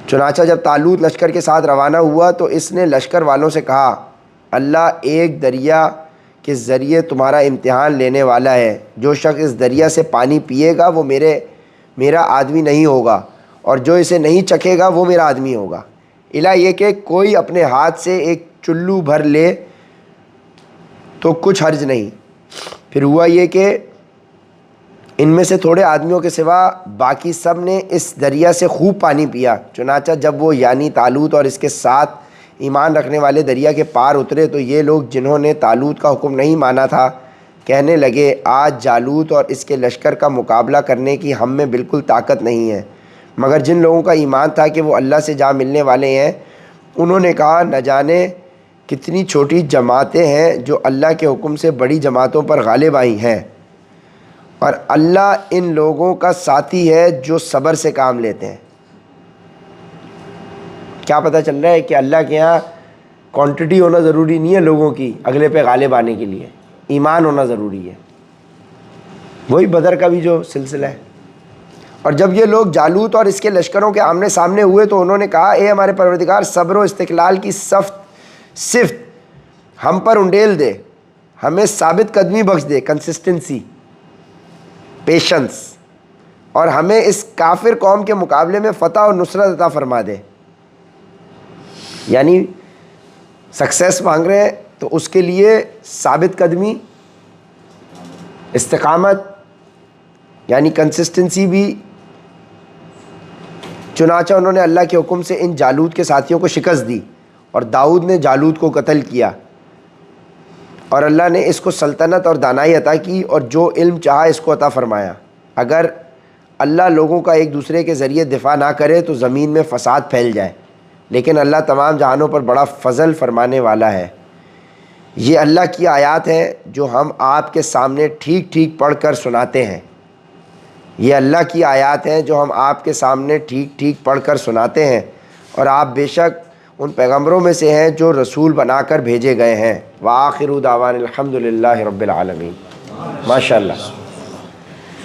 چنانچہ جب طالوت لشکر کے ساتھ روانہ ہوا تو اس نے لشکر والوں سے کہا اللہ ایک دریا کے ذریعے تمہارا امتحان لینے والا ہے، جو شخص اس دریا سے پانی پیے گا وہ میرا آدمی نہیں ہوگا، اور جو اسے نہیں چکھے گا وہ میرا آدمی ہوگا۔ الہ یہ کہ کوئی اپنے ہاتھ سے ایک چلو بھر لے تو کچھ حرج نہیں۔ پھر ہوا یہ کہ ان میں سے تھوڑے آدمیوں کے سوا باقی سب نے اس دریا سے خوب پانی پیا۔ چنانچہ جب وہ یعنی طالوت اور اس کے ساتھ ایمان رکھنے والے دریا کے پار اترے تو یہ لوگ جنہوں نے طالوت کا حکم نہیں مانا تھا کہنے لگے آج جالوت اور اس کے لشکر کا مقابلہ کرنے کی ہم میں بالکل طاقت نہیں ہے۔ مگر جن لوگوں کا ایمان تھا کہ وہ اللہ سے جا ملنے والے ہیں انہوں نے کہا نہ جانے کتنی چھوٹی جماعتیں ہیں جو اللہ کے حکم سے بڑی جماعتوں پر غالب آئی ہیں، اور اللہ ان لوگوں کا ساتھی ہے جو صبر سے کام لیتے ہیں۔ کیا پتہ چل رہا ہے کہ اللہ کے ہاں کوانٹٹی ہونا ضروری نہیں ہے لوگوں کی اگلے پہ غالب آنے کے لیے، ایمان ہونا ضروری ہے۔ وہی بدر کا بھی جو سلسلہ ہے۔ اور جب یہ لوگ جالوت اور اس کے لشکروں کے آمنے سامنے ہوئے تو انہوں نے کہا اے ہمارے پروردگار صبر و استقلال کی صفت ہم پر انڈیل دے، ہمیں ثابت قدمی بخش دے، کنسسٹنسی، پیشنس، اور ہمیں اس کافر قوم کے مقابلے میں فتح اور نصرت عطا فرما دے۔ یعنی سکسیس مانگ رہے ہیں تو اس کے لیے ثابت قدمی، استقامت یعنی کنسسٹنسی بھی۔ چنانچہ انہوں نے اللہ کے حکم سے ان جالوت کے ساتھیوں کو شکست دی، اور داؤد نے جالوت کو قتل کیا، اور اللہ نے اس کو سلطنت اور دانائی عطا کی، اور جو علم چاہا اس کو عطا فرمایا۔ اگر اللہ لوگوں کا ایک دوسرے کے ذریعے دفاع نہ کرے تو زمین میں فساد پھیل جائے، لیکن اللہ تمام جہانوں پر بڑا فضل فرمانے والا ہے۔ یہ اللہ کی آیات ہیں جو ہم آپ کے سامنے ٹھیک ٹھیک پڑھ کر سناتے ہیں۔ یہ اللہ کی آیات ہیں جو ہم آپ کے سامنے ٹھیک ٹھیک پڑھ کر سناتے ہیں، اور آپ بے شک ان پیغمبروں میں سے ہیں جو رسول بنا کر بھیجے گئے ہیں۔ وآخر دعوانا الحمد للہ رب العالمین۔ ماشاءاللہ۔